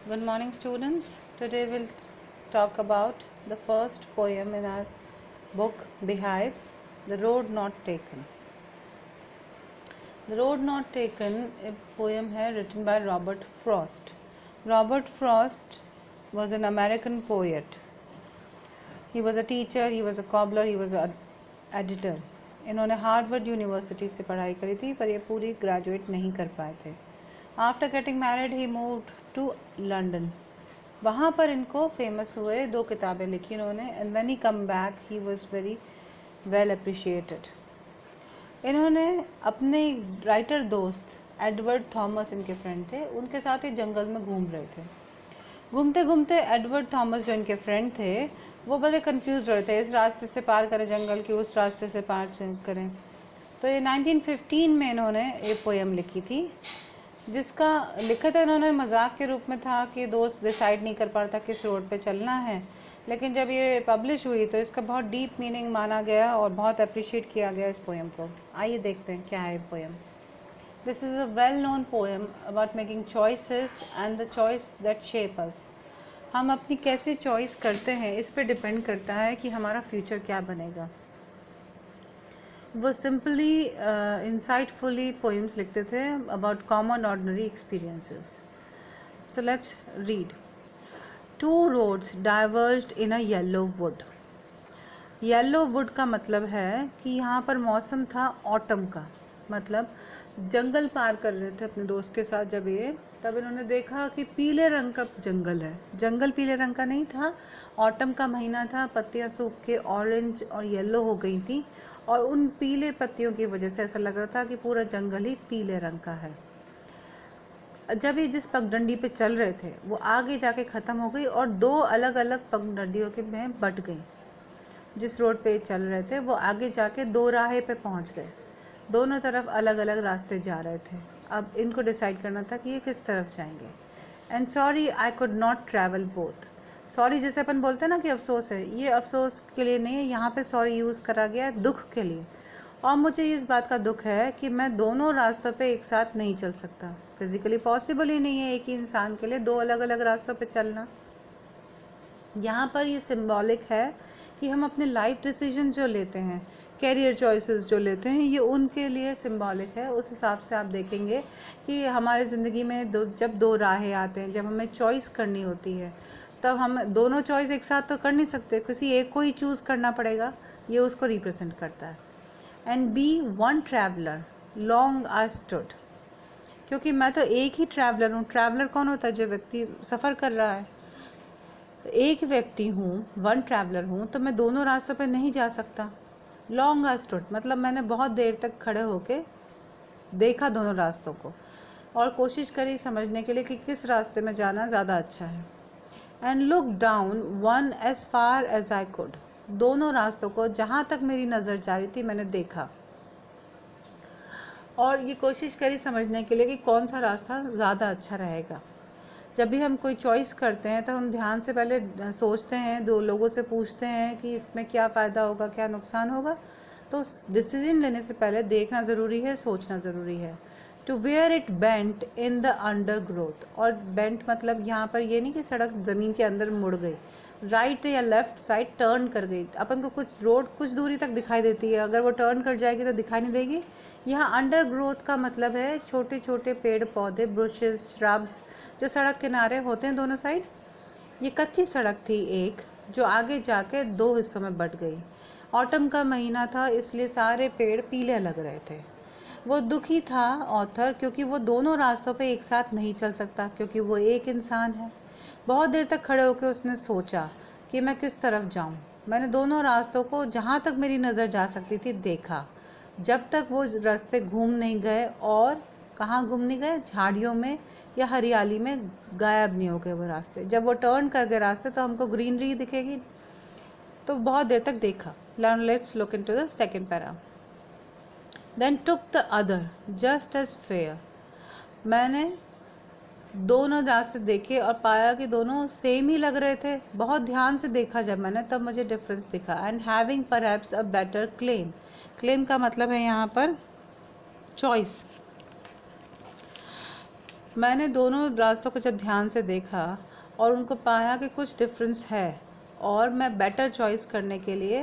Good morning, students. Today we'll talk about the first poem in our book Beehive, The Road Not Taken. The Road Not Taken a poem है written by Robert Frost. Robert Frost was an American poet. He was a teacher, he was a cobbler, he was an editor. इन्होंने Harvard university से पढ़ाई करी थी, पर ये पूरी graduate नहीं कर पाए थे. After getting married he moved to London. वहाँ पर इनको फेमस हुए, 2 किताबें लिखी इन्होंने. And when he come back he was very well appreciated. इन्होंने अपने राइटर दोस्त एडवर्ड थॉमस, इनके फ्रेंड थे, उनके साथ ही जंगल में घूम रहे थे. घूमते घूमते एडवर्ड थॉमस जो इनके फ्रेंड थे वो बड़े कंफ्यूज रहे थे, इस रास्ते से पार करें जंगल की, उस रास्ते से पार करें. तो ये 1915 में इन्होंने ये पोएम लिखी थी, जिसका लिखा था इन्होंने मजाक के रूप में था कि दोस्त डिसाइड नहीं कर पा रहा था किस रोड पे चलना है. लेकिन जब ये पब्लिश हुई तो इसका बहुत डीप मीनिंग माना गया और बहुत अप्रिशिएट किया गया इस पोएम को. आइए देखते हैं क्या है ये poem. This is a well known poem about making choices and the choice that shape us. हम अपनी कैसे चॉइस करते हैं इस पे डिपेंड करता है कि हमारा फ्यूचर क्या बनेगा. वो सिंपली इंसाइटफुली पोएम्स लिखते थे about common ordinary experiences. So let's read. 2 roads diverged in a yellow wood. Yellow would का मतलब है कि यहाँ पर मौसम था ऑटम का, मतलब जंगल पार कर रहे थे अपने दोस्त के साथ जब ये, तब इन्होंने देखा कि पीले रंग का जंगल है. जंगल पीले रंग का नहीं था, ऑटम का महीना था, पत्तियाँ सूख के ऑरेंज और येलो हो गई थी और उन पीले पत्तियों की वजह से ऐसा लग रहा था कि पूरा जंगल ही पीले रंग का है. जब ये जिस पगडंडी पे चल रहे थे वो आगे जाके ख़त्म हो गई और 2 अलग अलग पगडंडियों के में बट गई. जिस रोड पे चल रहे थे वो आगे जाके 2 राहें पे पहुंच गए. दोनों तरफ अलग अलग रास्ते जा रहे थे. अब इनको डिसाइड करना था कि ये किस तरफ जाएंगे. And sorry I could not travel both. Sorry जैसे अपन बोलते हैं ना कि अफसोस है, ये अफसोस के लिए नहीं है, यहाँ पे सॉरी यूज़ करा गया है दुख के लिए. और मुझे इस बात का दुख है कि मैं दोनों रास्तों पे एक साथ नहीं चल सकता. फिजिकली पॉसिबल ही नहीं है एक ही इंसान के लिए 2 अलग अलग रास्तों पे चलना. यहाँ पर ये सिंबॉलिक है कि हम अपने लाइफ डिसीजन जो लेते हैं, कैरियर चॉइसेस जो लेते हैं, ये उनके लिए सिंबॉलिक है. उस हिसाब से आप देखेंगे कि हमारे ज़िंदगी में जब 2 राहें आते हैं, जब हमें चॉइस करनी होती है, तब हम दोनों चॉइस एक साथ तो कर नहीं सकते, किसी एक को ही चूज़ करना पड़ेगा. ये उसको रिप्रेजेंट करता है. And be one traveller long I stood. क्योंकि मैं तो एक ही ट्रैवलर हूँ. ट्रैवलर कौन होता है? जो व्यक्ति सफ़र कर रहा है. एक व्यक्ति हूँ, वन ट्रैवलर हूँ, तो मैं दोनों रास्तों पे नहीं जा सकता. लॉन्ग आई स्टूड मतलब मैंने बहुत देर तक खड़े होके देखा दोनों रास्तों को और कोशिश करी समझने के लिए कि किस रास्ते में जाना ज़्यादा अच्छा है. And look down one as far as I could. दोनों रास्तों को जहाँ तक मेरी नज़र जा रही थी मैंने देखा और ये कोशिश करी समझने के लिए कि कौन सा रास्ता ज़्यादा अच्छा रहेगा. जब भी हम कोई चॉइस करते हैं तो हम ध्यान से पहले सोचते हैं, 2 लोगों से पूछते हैं कि इसमें क्या फ़ायदा होगा, क्या नुकसान होगा. तो डिसीजन लेने से पहले देखना ज़रूरी है, सोचना ज़रूरी है. To where it bent in the undergrowth. और बेंट मतलब यहाँ पर ये नहीं कि सड़क ज़मीन के अंदर मुड़ गई, राइट या लेफ्ट साइड टर्न कर गई. अपन को कुछ रोड कुछ दूरी तक दिखाई देती है, अगर वो टर्न कर जाएगी तो दिखाई नहीं देगी. यहाँ अंडर ग्रोथ का मतलब है छोटे छोटे पेड़ पौधे, ब्रुशेस, श्रब्स जो सड़क किनारे होते हैं दोनों साइड. ये कच्ची सड़क थी एक, जो आगे जाके 2 हिस्सों में बट गई. ऑटम का महीना था इसलिए सारे पेड़ पीले लग रहे थे. वो दुखी था ऑथर, क्योंकि वो दोनों रास्तों पे एक साथ नहीं चल सकता, क्योंकि वो एक इंसान है. बहुत देर तक खड़े होकर उसने सोचा कि मैं किस तरफ जाऊं. मैंने दोनों रास्तों को जहां तक मेरी नज़र जा सकती थी देखा, जब तक वो रास्ते घूम नहीं गए. और कहाँ घूम नहीं गए? झाड़ियों में या हरियाली में गायब नहीं हो गए वो रास्ते. जब वो टर्न कर गए रास्ते तो हमको ग्रीनरी दिखेगी. तो बहुत देर तक देखा. Let's look into the second para. Then took the other just as fair. मैंने दोनों रास्ते देखे और पाया कि दोनों सेम ही लग रहे थे. बहुत ध्यान से देखा जब मैंने, तब मुझे डिफरेंस दिखा. And having perhaps a better claim. Claim का मतलब है यहाँ पर चॉइस. मैंने दोनों रास्तों को जब ध्यान से देखा और उनको पाया कि कुछ डिफरेंस है, और मैं बेटर चॉइस करने के लिए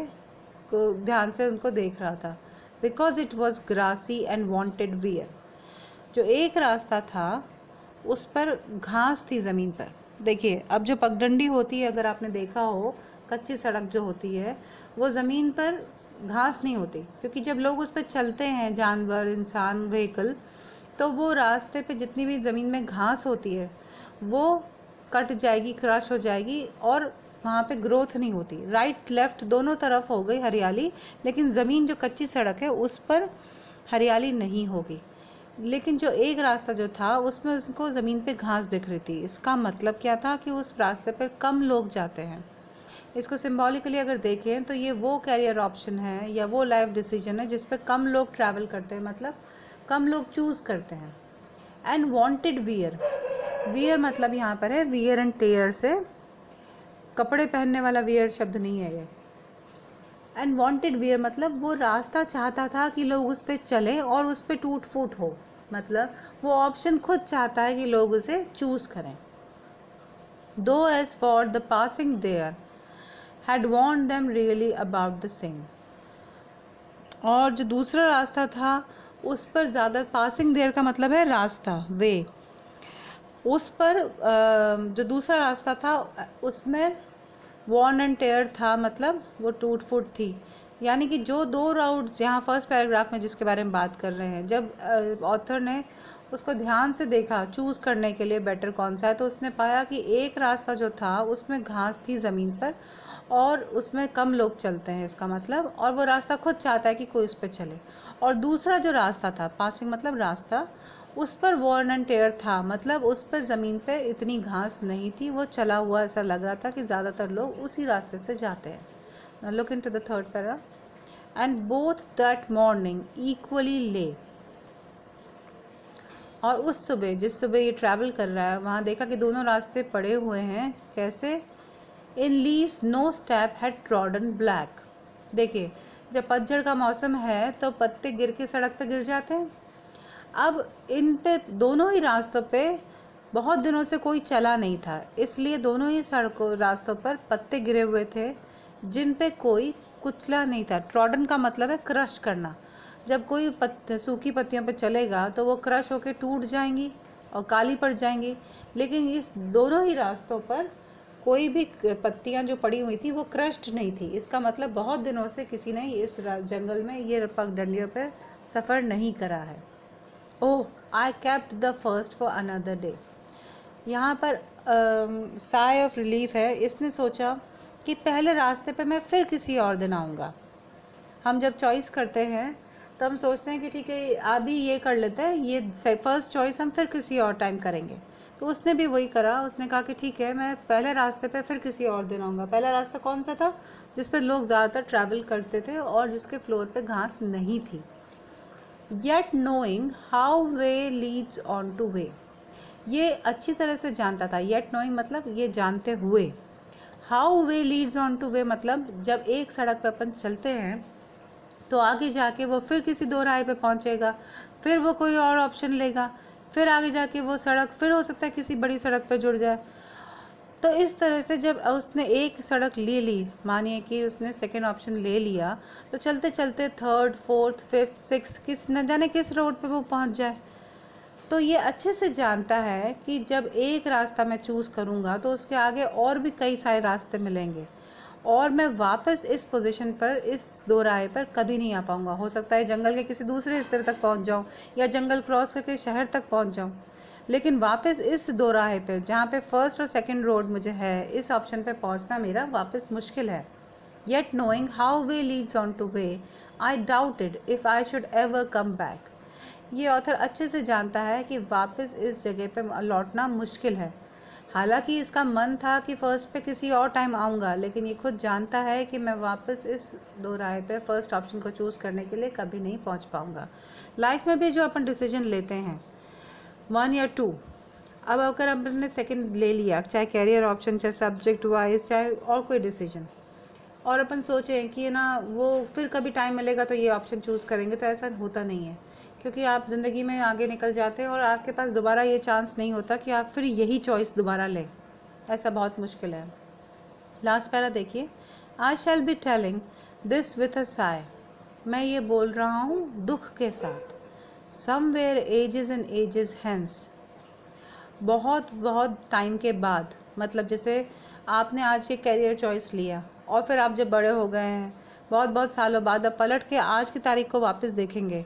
ध्यान से उनको देख रहा था। Because it was grassy and wanted wear. जो एक रास्ता था उस पर घास थी ज़मीन पर। देखिए, अब जो पगडंडी होती है, अगर आपने देखा हो, कच्ची सड़क जो होती है वो ज़मीन पर घास नहीं होती, क्योंकि जब लोग उस पर चलते हैं, जानवर, इंसान, व्हीकल, तो वो रास्ते पे जितनी भी ज़मीन में घास होती है वो कट जाएगी, क्रश हो जाएगी, और वहाँ पे ग्रोथ नहीं होती। राइट लेफ्ट दोनों तरफ हो गई हरियाली, लेकिन ज़मीन जो कच्ची सड़क है उस पर हरियाली नहीं होगी। लेकिन जो एक रास्ता जो था उसमें उसको ज़मीन पे घास दिख रही थी। इसका मतलब क्या था कि उस रास्ते पर कम लोग जाते हैं। इसको सिंबॉलिकली अगर देखें तो ये वो कैरियर ऑप्शन है या वो लाइफ डिसीजन है जिस पे कम लोग ट्रैवल करते हैं, मतलब कम लोग चूज़ करते हैं। एंड वांटेड वियर, वियर मतलब यहाँ पर है वियर एंड टेयर से कपड़े पहनने वाला वियर शब्द नहीं है ये। एंड वांटेड वियर मतलब वो रास्ता चाहता था कि लोग उस पर चलें और उस पर टूट फूट हो, मतलब वो ऑप्शन खुद चाहता है कि लोग उसे चूज़ करें। Though as for the passing there had warned them really about the same। और जो दूसरा रास्ता था उस पर ज़्यादा, पासिंग देयर का मतलब है रास्ता, वे, उस पर जो दूसरा रास्ता था उसमें वॉर्न एंड टेयर था, मतलब वो टूट फूट थी। यानी कि जो दो राउट यहाँ फर्स्ट पैराग्राफ में जिसके बारे में बात कर रहे हैं, जब ऑथर ने उसको ध्यान से देखा चूज़ करने के लिए बेटर कौन सा है, तो उसने पाया कि एक रास्ता जो था उसमें घास थी ज़मीन पर और उसमें कम लोग चलते हैं, इसका मतलब, और वो रास्ता खुद चाहता है कि कोई उस पर चले। और दूसरा जो रास्ता था, पासिंग मतलब रास्ता, उस पर वॉर्न एंड टेयर था, मतलब उस पर ज़मीन पे इतनी घास नहीं थी, वो चला हुआ ऐसा लग रहा था कि ज़्यादातर लोग उसी रास्ते से जाते हैं। Look into the third para. And both that morning equally ले, और उस सुबह, जिस सुबह ये ट्रैवल कर रहा है, वहाँ देखा कि दोनों रास्ते पड़े हुए हैं। कैसे? In leaves no step had trodden black. देखिए, जब पतझड़ का मौसम है तो पत्ते गिर के सड़क पे गिर जाते हैं। अब इन पे दोनों ही रास्तों पे बहुत दिनों से कोई चला नहीं था, इसलिए दोनों ही सड़कों रास्तों पर पत्ते गिरे हुए थे जिन पे कोई कुचला नहीं था। ट्रॉडन का मतलब है क्रश करना। जब कोई सूखी पत्तियों पे चलेगा तो वो क्रश होके टूट जाएंगी और काली पड़ जाएंगी, लेकिन इस दोनों ही रास्तों पर कोई भी पत्तियां जो पड़ी हुई थी वो क्रश्ड नहीं थी। इसका मतलब बहुत दिनों से किसी ने इस जंगल में ये पगडंडियों पे सफ़र नहीं करा है। Oh, I kept the first for another day. यहाँ पर साय ऑफ रिलीफ है। इसने सोचा कि पहले रास्ते पे मैं फिर किसी और दिन आऊँगा। हम जब चॉइस करते हैं तो हम सोचते हैं कि ठीक है अभी ये कर लेते हैं, ये फर्स्ट चॉइस हम फिर किसी और टाइम करेंगे। तो उसने भी वही करा। उसने कहा कि ठीक है, मैं पहले रास्ते पे फिर किसी और दिन आऊँगा। पहला रास्ता कौन सा था? जिस पर लोग ज़्यादातर ट्रैवल करते थे और जिसके फ्लोर पे घास नहीं थी। Yet knowing how way Leeds on two way, ये अच्छी तरह से जानता था। येट नोइंग मतलब ये जानते हुए। How way Leeds on two way मतलब जब एक सड़क पे अपन चलते हैं तो आगे जाके वो फिर किसी दो राह पे पहुंचेगा, फिर वो कोई और ऑप्शन लेगा, फिर आगे जाके वो सड़क फिर हो सकता है किसी बड़ी सड़क पे जुड़ जाए। तो इस तरह से जब उसने एक सड़क ले ली, मानिए कि उसने सेकंड ऑप्शन ले लिया, तो चलते चलते थर्ड, फोर्थ, फिफ्थ, सिक्स, किस न जाने किस रोड पे वो पहुंच जाए। तो ये अच्छे से जानता है कि जब एक रास्ता मैं चूज़ करूँगा तो उसके आगे और भी कई सारे रास्ते मिलेंगे और मैं वापस इस पोजीशन पर, इस दो राह पर कभी नहीं आ पाऊँगा। हो सकता है जंगल के किसी दूसरे हिस्से तक पहुँच जाऊँ या जंगल क्रॉस करके शहर तक पहुँच जाऊँ, लेकिन वापस इस दो राह पे, जहाँ पे फर्स्ट और सेकंड रोड मुझे है, इस ऑप्शन पे पहुँचना मेरा वापस मुश्किल है। Yet knowing how way leads on to way, I doubted if I should ever come back। ये ऑथर अच्छे से जानता है कि वापस इस जगह पे लौटना मुश्किल है। हालांकि इसका मन था कि फर्स्ट पे किसी और टाइम आऊँगा, लेकिन ये खुद जानता है कि मैं वापस इस दो राह पे फर्स्ट ऑप्शन को चूज़ करने के लिए कभी नहीं पहुँच पाऊँगा। लाइफ में भी जो अपन डिसीजन लेते हैं, 1 या 2, अब अगर अपन ने सेकेंड ले लिया, चाहे कैरियर ऑप्शन, चाहे सब्जेक्ट वाइज, चाहे और कोई डिसीजन, और अपन सोचें कि ना वो फिर कभी टाइम मिलेगा तो ये ऑप्शन चूज़ करेंगे, तो ऐसा होता नहीं है। क्योंकि आप ज़िंदगी में आगे निकल जाते हैं और आपके पास दोबारा ये चांस नहीं होता कि आप फिर यही चॉइस दोबारा लें, ऐसा बहुत मुश्किल है। लास्ट पैरा देखिए, I shall be telling this with a sigh, मैं ये बोल रहा हूँ दुख के साथ। Somewhere ages and ages hence, बहुत बहुत टाइम के बाद, मतलब जैसे आपने आज ये करियर चॉइस लिया और फिर आप जब बड़े हो गए हैं, बहुत बहुत सालों बाद अब पलट के आज की तारीख को वापस देखेंगे,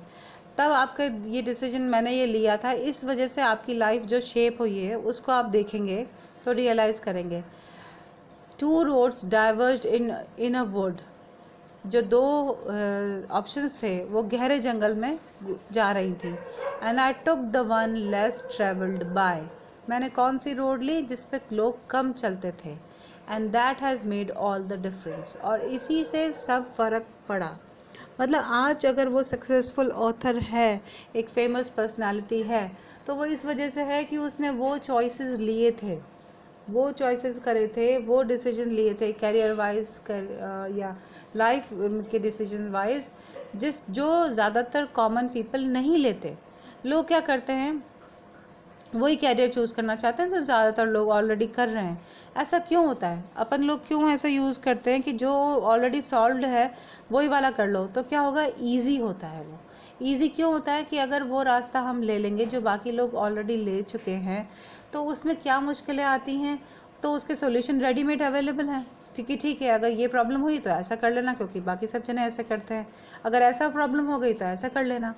तब आपका ये डिसीजन मैंने ये लिया था, इस वजह से आपकी लाइफ जो शेप हुई है उसको आप देखेंगे तो रियलाइज़ करेंगे। Two roads diverge in a wood, जो दो ऑप्शंस थे वो गहरे जंगल में जा रही थी। And I took the one less travelled bye, मैंने कौन सी रोड ली जिस पे लोग कम चलते थे। And that has made all the difference, और इसी से सब फ़र्क पड़ा। मतलब आज अगर वो सक्सेसफुल ऑथर है, एक फेमस पर्सनालिटी है, तो वो इस वजह से है कि उसने वो चॉइसेस लिए थे, वो चॉइसेस करे थे, वो डिसीजन लिए थे करियर वाइज या लाइफ के डिसीजन वाइज, जो ज़्यादातर कॉमन पीपल नहीं लेते। लोग क्या करते हैं, वही कैरियर चूज़ करना चाहते हैं जो ज़्यादातर लोग ऑलरेडी कर रहे हैं। ऐसा क्यों होता है, अपन लोग क्यों ऐसा यूज़ करते हैं कि जो ऑलरेडी सॉल्व्ड है वही वाला कर लो, तो क्या होगा, ईजी होता है। वो ईजी क्यों होता है कि अगर वो रास्ता हम ले लेंगे जो बाकी लोग ऑलरेडी ले चुके हैं, तो उसमें क्या मुश्किलें आती हैं, तो उसके सॉल्यूशन रेडीमेड अवेलेबल हैं। ठीक है, अगर ये प्रॉब्लम हुई तो ऐसा कर लेना क्योंकि बाकी सब जने ऐसे करते हैं, अगर ऐसा प्रॉब्लम हो गई तो ऐसा कर लेना,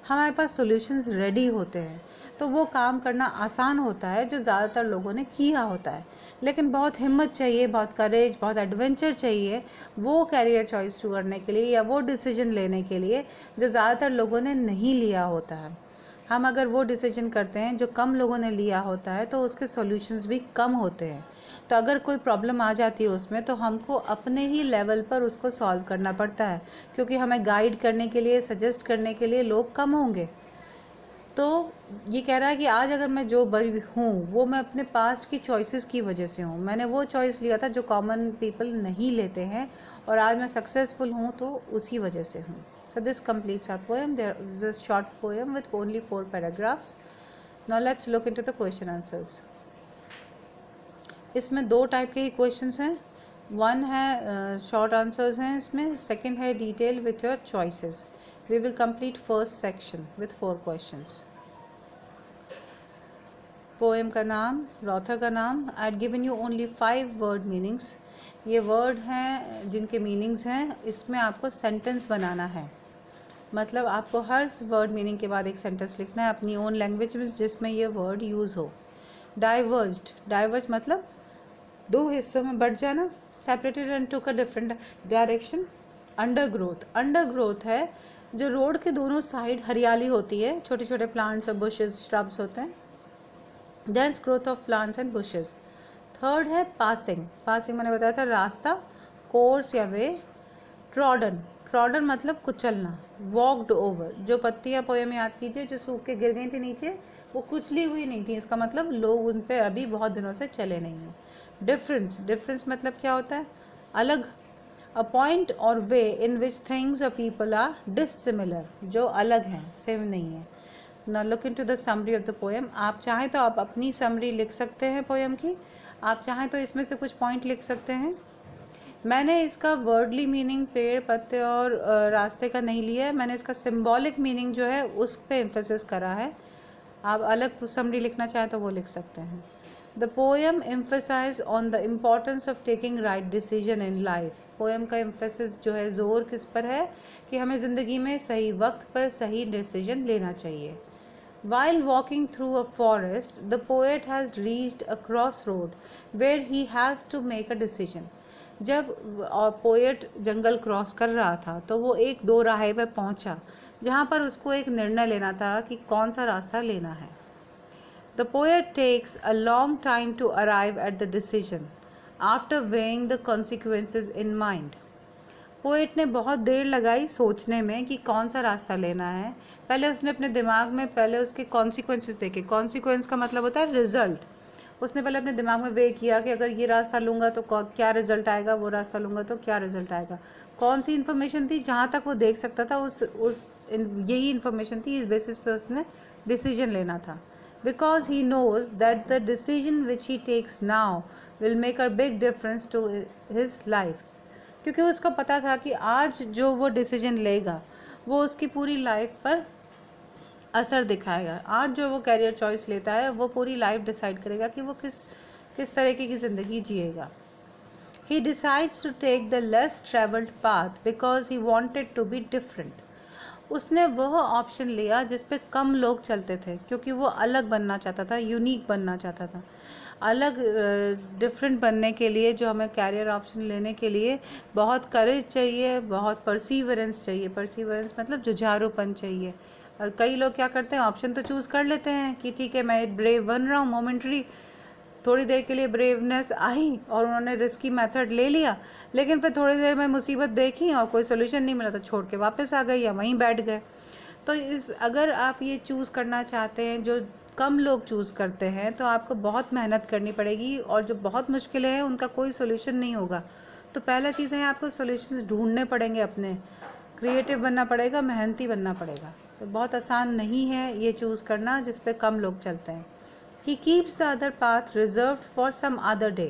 हमारे पास सॉल्यूशंस रेडी होते हैं। तो वो काम करना आसान होता है जो ज़्यादातर लोगों ने किया होता है। लेकिन बहुत हिम्मत चाहिए, बहुत करेज, बहुत एडवेंचर चाहिए वो कैरियर चॉइस करने के लिए या वो डिसीजन लेने के लिए जो ज़्यादातर लोगों ने नहीं लिया होता है। हम अगर वो डिसीजन करते हैं जो कम लोगों ने लिया होता है तो उसके सॉल्यूशंस भी कम होते हैं। तो अगर कोई प्रॉब्लम आ जाती है उसमें, तो हमको अपने ही लेवल पर उसको सॉल्व करना पड़ता है, क्योंकि हमें गाइड करने के लिए, सजेस्ट करने के लिए लोग कम होंगे। तो ये कह रहा है कि आज अगर मैं जो बड़ी हूँ वो मैं अपने पास्ट की चॉइसेस की वजह से हूँ। मैंने वो चॉइस लिया था जो कॉमन पीपल नहीं लेते हैं, और आज मैं सक्सेसफुल हूँ तो उसी वजह से हूँ। So this completes our poem. There is a short poem with only 4 paragraphs. Now let's look into the question answers. इसमें दो टाइप के ही क्वेश्चंस हैं। वन है शॉर्ट आंसर्स हैं इसमें, सेकंड है detail with your choices. We will complete first section with 4 questions. Poem का नाम, ऑथर का नाम, I had given you only 5 word meanings. ये वर्ड हैं जिनके मीनिंग्स हैं, इसमें आपको सेंटेंस बनाना है। मतलब आपको हर वर्ड मीनिंग के बाद एक सेंटेंस लिखना है अपनी ओन लैंग्वेज में जिसमें ये वर्ड यूज़ हो। डाइवर्ज्ड, डाइवर्ज मतलब दो हिस्सों में बढ़ जाना, separated and took a different direction. Under growth, under growth है जो रोड के दोनों साइड हरियाली होती है, छोटे छोटे प्लांट्स और बुशेस, श्रब्स होते हैं। Dense growth of plants and bushes. Third है पासिंग, पासिंग मैंने बताया था रास्ता, कोर्स या वे। ट्रॉडन, ट्रॉडन मतलब कुचलना। वॉक्ड ओवर, जो पत्तियां पोएम में याद कीजिए जो सूख के गिर गई थी नीचे, वो कुचली हुई नहीं थी, इसका मतलब लोग उन पे अभी बहुत दिनों से चले नहीं हैं। डिफरेंस, डिफरेंस मतलब क्या होता है, अलग। अ पॉइंट और वे इन विच थिंग्स और पीपल आर डिसिमिलर, जो अलग हैं, सेम नहीं है। Now look into the summary of the poem. आप चाहें तो आप अपनी समरी लिख सकते हैं पोएम की, आप चाहें तो इसमें से कुछ पॉइंट लिख सकते हैं। मैंने इसका वर्डली मीनिंग पेड़, पत्ते और रास्ते का नहीं लिया है, मैंने इसका सिंबॉलिक मीनिंग जो है उस पर एम्फेसिस करा है। आप अलग समरी लिखना चाहें तो वो लिख सकते हैं। The poem emphasise on the importance of taking right decision in life. Poem का एम्फेसिस जो है, जोर किस पर है कि हमें ज़िंदगी में सही वक्त पर सही डिसीजन लेना चाहिए। While walking through a forest, the poet has reached a crossroad where he has to make a decision. जब पोएट जंगल क्रॉस कर रहा था तो वो एक दो राहे पे पहुंचा जहाँ पर उसको एक निर्णय लेना था कि कौन सा रास्ता लेना है। The poet takes a long time to arrive at the decision after weighing the consequences in mind. Poet ने बहुत देर लगाई सोचने में कि कौन सा रास्ता लेना है। पहले उसने अपने दिमाग में पहले उसके कॉन्सिक्वेंसेस देखे। कॉन्सिक्वेंस का मतलब होता है रिजल्ट। उसने पहले अपने दिमाग में वे किया कि अगर ये रास्ता लूँगा तो क्या रिजल्ट आएगा, वो रास्ता लूँगा तो क्या रिजल्ट आएगा। कौन सी इन्फॉर्मेशन थी, जहाँ तक वो देख सकता था यही इन्फॉर्मेशन थी, इस बेसिस पे उसने डिसीजन लेना था। Because he knows that the decision which he takes now will make a big difference to his life. क्योंकि उसको पता था कि आज जो वो डिसीजन लेगा वो उसकी पूरी लाइफ पर असर दिखाएगा। आज जो वो कैरियर चॉइस लेता है वो पूरी लाइफ डिसाइड करेगा कि वो किस तरीके की ज़िंदगी जिएगा। He decides to take the less traveled path because he wanted to be different. उसने वह ऑप्शन लिया जिस पे कम लोग चलते थे, क्योंकि वो अलग बनना चाहता था, यूनिक बनना चाहता था। अलग डिफरेंट बनने के लिए जो हमें कैरियर ऑप्शन लेने के लिए बहुत करेज चाहिए, बहुत परसीवरेंस चाहिए। परसीवरेंस मतलब जुझारूपन चाहिए। कई लोग क्या करते हैं, ऑप्शन तो चूज़ कर लेते हैं कि ठीक है मैं ब्रेव बन रहा हूँ, मोमेंटरी थोड़ी देर के लिए ब्रेवनेस आई और उन्होंने रिस्की मेथड ले लिया, लेकिन फिर थोड़ी देर में मुसीबत देखी और कोई सोल्यूशन नहीं मिला तो छोड़ के वापस आ गए या वहीं बैठ गए। तो अगर आप ये चूज़ करना चाहते हैं जो कम लोग चूज़ करते हैं, तो आपको बहुत मेहनत करनी पड़ेगी और जो बहुत मुश्किलें हैं उनका कोई सोल्यूशन नहीं होगा। तो पहला चीज़ है आपको सोल्यूशंस ढूंढने पड़ेंगे, अपने क्रिएटिव बनना पड़ेगा, मेहनती बनना पड़ेगा। तो बहुत आसान नहीं है ये चूज़ करना जिस पे कम लोग चलते हैं। He keeps the other path reserved for some other day,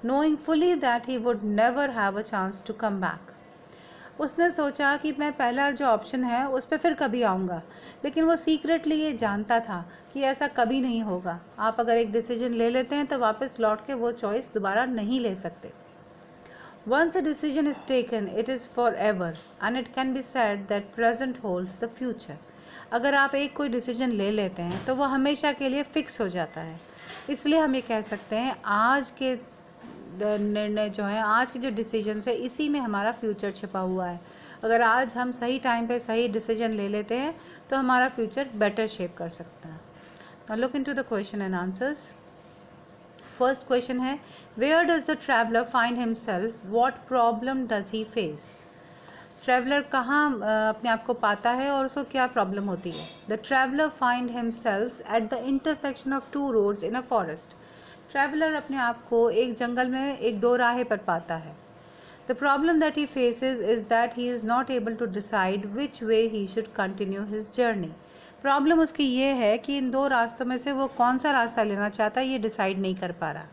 knowing fully that he would never have a chance to come back. उसने सोचा कि मैं पहला जो ऑप्शन है उस पर फिर कभी आऊँगा, लेकिन वो सीक्रेटली ये जानता था कि ऐसा कभी नहीं होगा। आप अगर एक डिसीजन ले लेते हैं तो वापस लौट के वो चॉइस दोबारा नहीं ले सकते। Once a decision is taken, it is forever, and it can be said that present holds the future. अगर आप एक कोई डिसीजन ले लेते हैं तो वो हमेशा के लिए फिक्स हो जाता है। इसलिए हम ये कह सकते हैं आज के निर्णय जो हैं, आज के जो डिसीजन है, इसी में हमारा फ्यूचर छिपा हुआ है। अगर आज हम सही टाइम पे सही डिसीजन ले लेते हैं तो हमारा फ्यूचर बेटर शेप कर सकता है। Now look into the question and answers. First question है, where does the traveller find himself, what problem does he face. Traveller कहाँ अपने आप को पाता है और उसको क्या प्रॉब्लम होती है। The traveller find himself at the intersection of two roads in a forest. Traveller अपने आप को एक जंगल में एक दो राहें पर पाता है। The problem that he faces is that he is not able to decide which way he should continue his journey. Problem उसकी ये है कि इन दो रास्तों में से वो कौन सा रास्ता लेना चाहता है ये डिसाइड नहीं कर पा रहा।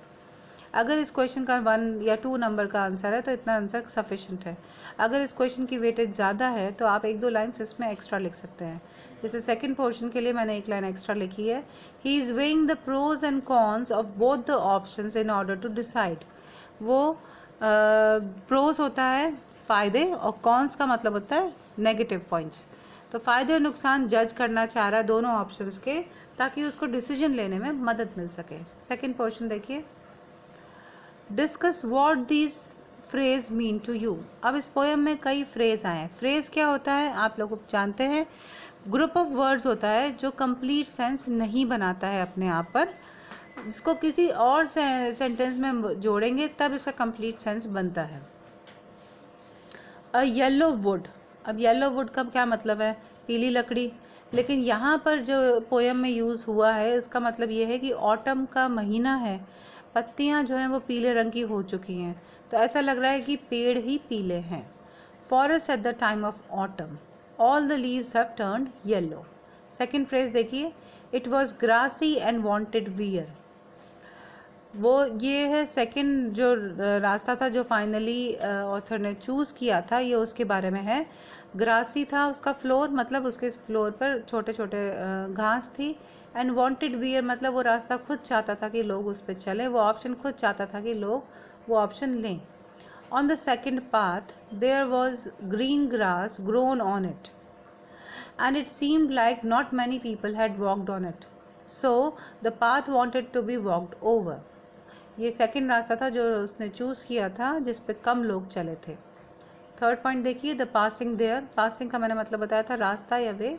अगर इस क्वेश्चन का 1 या 2 नंबर का आंसर है तो इतना आंसर सफिशेंट है। अगर इस क्वेश्चन की वेटेज ज़्यादा है तो आप 1-2 लाइन्स इसमें एक्स्ट्रा लिख सकते हैं। जैसे सेकंड पोर्शन के लिए मैंने 1 लाइन एक्स्ट्रा लिखी है, he is weighing the pros and cons of both the options in order to decide. वो प्रोज होता है फ़ायदे और कॉन्स का मतलब होता है नेगेटिव पॉइंट्स। तो फ़ायदे और नुकसान जज करना चाह रहा है दोनों ऑप्शंस के, ताकि उसको डिसीजन लेने में मदद मिल सके। सेकंड पोर्शन देखिए, discuss what this phrase mean to you. अब इस पोएम में कई फ्रेज आए हैं। फ्रेज क्या होता है आप लोग जानते हैं, ग्रुप ऑफ वर्ड्स होता है जो कंप्लीट सेंस नहीं बनाता है अपने आप पर, जिसको किसी और सेंटेंस में जोड़ेंगे तब इसका कंप्लीट सेंस बनता है। अ येलो वुड, अब येलो वुड का क्या मतलब है, पीली लकड़ी। लेकिन यहाँ पर जो पोएम में यूज़ हुआ है इसका मतलब ये है कि ऑटम का महीना है, पत्तियाँ जो हैं वो पीले रंग की हो चुकी हैं, तो ऐसा लग रहा है कि पेड़ ही पीले हैं। Forest at the time of autumn, all the leaves have turned yellow. Second phrase देखिए, it was grassy and wanted wear. वो ये है सेकंड जो रास्ता था जो फाइनली ऑथर ने चूज़ किया था, ये उसके बारे में है। ग्रासी था उसका फ्लोर, मतलब उसके फ्लोर पर छोटे छोटे घास थी। एंड वांटेड वियर मतलब वो रास्ता खुद चाहता था कि लोग उस पर चले, वो ऑप्शन खुद चाहता था कि लोग वो ऑप्शन लें। On the second path there was green grass grown on it and it seemed like not many people had walked on it, so the path wanted to be walked over. ये second रास्ता था जो उसने choose किया था जिस पे कम लोग चले थे। थर्ड पॉइंट देखिए, द पासिंग देयर। पासिंग का मैंने मतलब बताया था रास्ता या वे।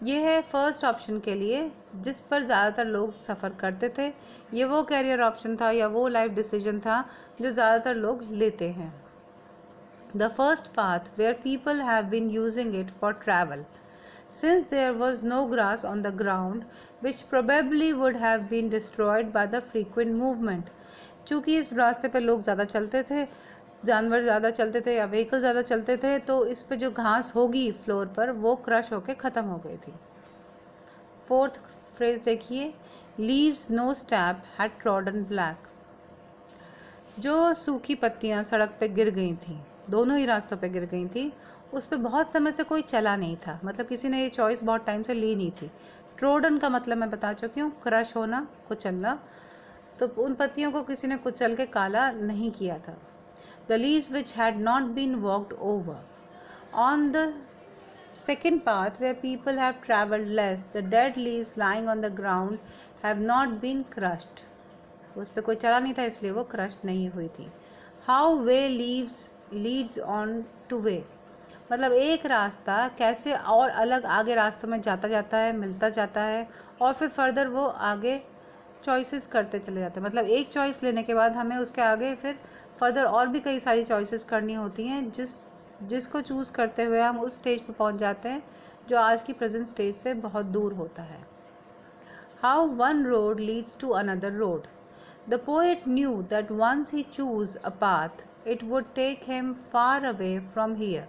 ये है फर्स्ट ऑप्शन के लिए जिस पर ज़्यादातर लोग सफ़र करते थे। ये वो कैरियर ऑप्शन था या वो लाइफ डिसीजन था जो ज़्यादातर लोग लेते हैं। The first path where people have been using it for travel. since there was no grass on the ground, which probably would have been destroyed by the frequent movement. चूँकि इस रास्ते पे लोग ज़्यादा चलते थे, जानवर ज़्यादा चलते थे या व्हीकल ज़्यादा चलते थे, तो इस पे जो घास होगी फ्लोर पर वो क्रश होके ख़त्म हो गई थी। फोर्थ फ्रेज देखिए, leaves no step had trodden black. जो सूखी पत्तियां सड़क पे गिर गई थी, दोनों ही रास्तों पे गिर गई थी, उस पे बहुत समय से कोई चला नहीं था, मतलब किसी ने ये चॉइस बहुत टाइम से ली नहीं थी। ट्रोडन का मतलब मैं बता चुकी हूँ, क्रश होना, कुचलना। तो उन पत्तियों को किसी ने कुचल के काला नहीं किया था। The leaves which had not been walked over. On the second path where people have travelled less, the dead leaves lying on the ground have not been crushed. उस पे कोई चला नहीं था इसलिए वो क्रश नहीं हुई थी। How way leaves leads on to way. मतलब एक रास्ता कैसे और अलग आगे रास्तों में जाता जाता है, मिलता जाता है, और फिर फर्दर वो आगे चॉइसेस करते चले जाते हैं। मतलब एक चॉइस लेने के बाद हमें उसके आगे फिर फर्दर और भी कई सारी चॉइसेस करनी होती हैं, जिसको चूज़ करते हुए हम उस स्टेज पे पहुंच जाते हैं जो आज की प्रेजेंट स्टेज से बहुत दूर होता है। How one road leads to another road. The poet knew that once he choose a path it would take him far away from here.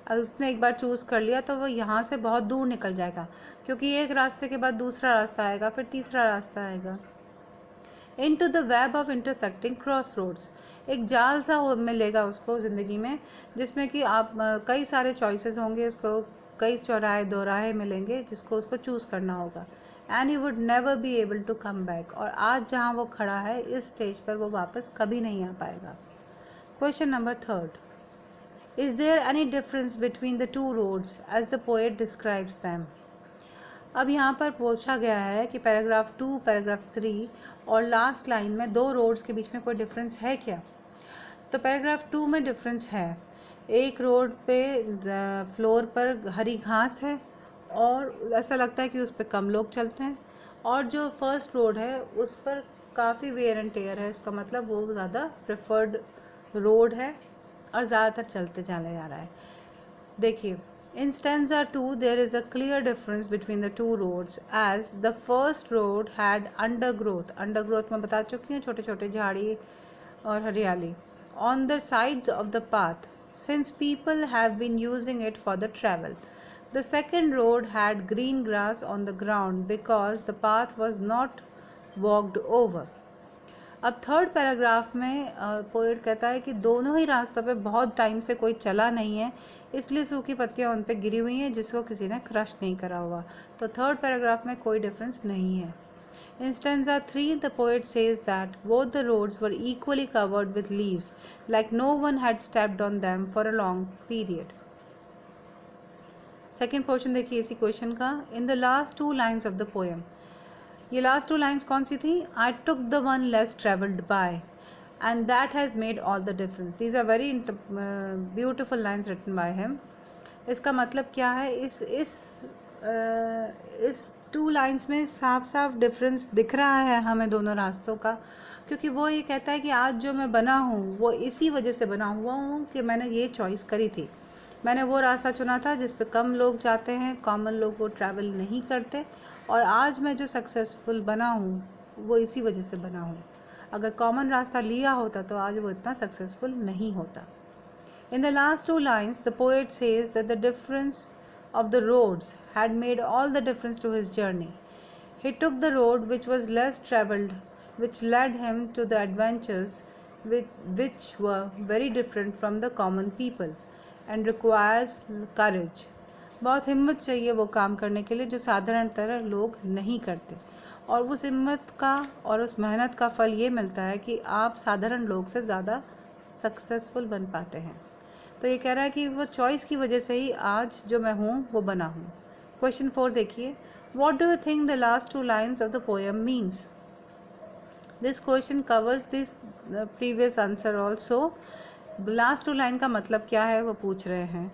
अगर उसने एक बार चूज़ कर लिया तो वो यहाँ से बहुत दूर निकल जाएगा, क्योंकि एक रास्ते के बाद दूसरा रास्ता आएगा, फिर तीसरा रास्ता आएगा। Into the web of intersecting crossroads, एक जाल सा मिलेगा उसको ज़िंदगी में, जिसमें कि आप कई सारे चॉइसेस होंगे, उसको कई चौराहे दोराहे मिलेंगे जिसको उसको चूज़ करना होगा। And he would never be able to come back, और आज जहाँ वो खड़ा है इस स्टेज पर वो वापस कभी नहीं आ पाएगा। Question number third, is there any difference between the two roads as the poet describes them. अब यहाँ पर पूछा गया है कि पैराग्राफ 2, पैराग्राफ 3 और लास्ट लाइन में दो रोड्स के बीच में कोई डिफरेंस है क्या। तो पैराग्राफ 2 में डिफरेंस है। एक रोड पे फ्लोर पर हरी घास है और ऐसा लगता है कि उस पर कम लोग चलते हैं, और जो फर्स्ट रोड है उस पर काफ़ी वेयर एंड टेयर है। इसका मतलब वो ज़्यादा प्रेफर्ड रोड है और ज़्यादातर चलते चले जा रहा है। देखिए, in stanza 2 there is a clear difference between the two roads, as the first road had undergrowth मैं बता चुकी हूँ, छोटे छोटे झाड़ी और हरियाली on the sides of the path, since people have been using it for the travel. The second road had green grass on the ground because the path was not walked over. अब third paragraph में poet कहता है कि दोनों ही रास्तों पे बहुत time से कोई चला नहीं है, इसलिए सूखी पत्तियां उन पे गिरी हुई हैं जिसको किसी ने क्रश नहीं करा हुआ। तो थर्ड पैराग्राफ में कोई डिफरेंस नहीं है। In stanza 3, the poet says that both the roads were equally covered with leaves, like no one had stepped on them for a long period. Second portion देखिए इसी क्वेश्चन का। In the last two lines of the poem, ये last two lines कौन सी थी? I took the one less travelled by and that has made all the difference. These are very beautiful lines written by him. इसका मतलब क्या है? इस two lines में साफ साफ डिफरेंस दिख रहा है हमें दोनों रास्तों का, क्योंकि वो ये कहता है कि आज जो मैं बना हूँ वो इसी वजह से बना हुआ हूँ कि मैंने ये चॉइस करी थी। मैंने वो रास्ता चुना था जिस पे कम लोग जाते हैं, कॉमन लोग वो ट्रैवल नहीं करते, और आज मैं जो सक्सेसफुल बना हूँ वो इसी वजह से बना हूँ। अगर कॉमन रास्ता लिया होता तो आज वो इतना सक्सेसफुल नहीं होता। In the last two lines, the poet says that the difference of the roads had made all the difference to his journey. He took the road which was less travelled, which led him to the adventures which were very different from the common people and requires courage. बहुत हिम्मत चाहिए वो काम करने के लिए जो साधारणतः लोग नहीं करते, और उस हिम्मत का और उस मेहनत का फल ये मिलता है कि आप साधारण लोग से ज़्यादा सक्सेसफुल बन पाते हैं। तो ये कह रहा है कि वो चॉइस की वजह से ही आज जो मैं हूँ वो बना हूँ। क्वेश्चन 4 देखिए, what do you think the last two lines of the poem means. This question covers this previous answer also. Last two line का मतलब क्या है वो पूछ रहे हैं।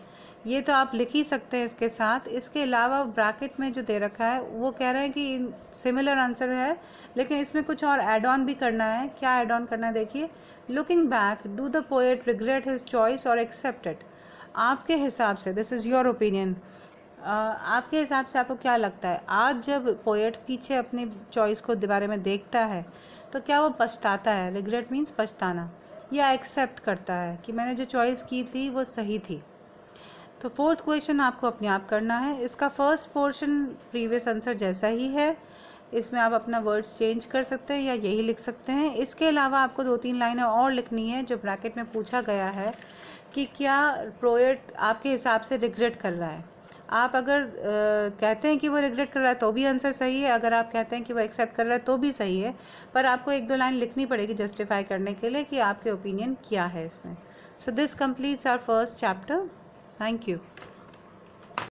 ये तो आप लिख ही सकते हैं इसके साथ। इसके अलावा ब्रैकेट में जो दे रखा है वो कह रहे हैं कि सिमिलर आंसर है, लेकिन इसमें कुछ और ऐड ऑन भी करना है। क्या ऐड ऑन करना है देखिए, looking back do the poet regret his choice और एक्सेप्ट इट। आपके हिसाब से, दिस इज़ योर ओपिनियन, आपके हिसाब से आपको क्या लगता है, आज जब पोएट पीछे अपनी चॉइस को बारे में देखता है तो क्या वो पछताता है, रिग्रेट मीन्स पछताना, या एक्सेप्ट करता है कि मैंने जो चॉइस की थी वो सही थी? तो फोर्थ क्वेश्चन आपको अपने आप करना है। इसका फर्स्ट पोर्शन प्रीवियस आंसर जैसा ही है, इसमें आप अपना वर्ड्स चेंज कर सकते हैं या यही लिख सकते हैं। इसके अलावा आपको 2-3 लाइनें और लिखनी है जो ब्रैकेट में पूछा गया है कि क्या पोएट आपके हिसाब से रिग्रेट कर रहा है। आप अगर कहते हैं कि वो रिग्रेट कर रहा है तो भी आंसर सही है, अगर आप कहते हैं कि वो एक्सेप्ट कर रहा है तो भी सही है, पर आपको 1-2 लाइन लिखनी पड़ेगी जस्टिफाई करने के लिए कि आपके ओपिनियन क्या है इसमें। So this completes our first chapter. Thank you.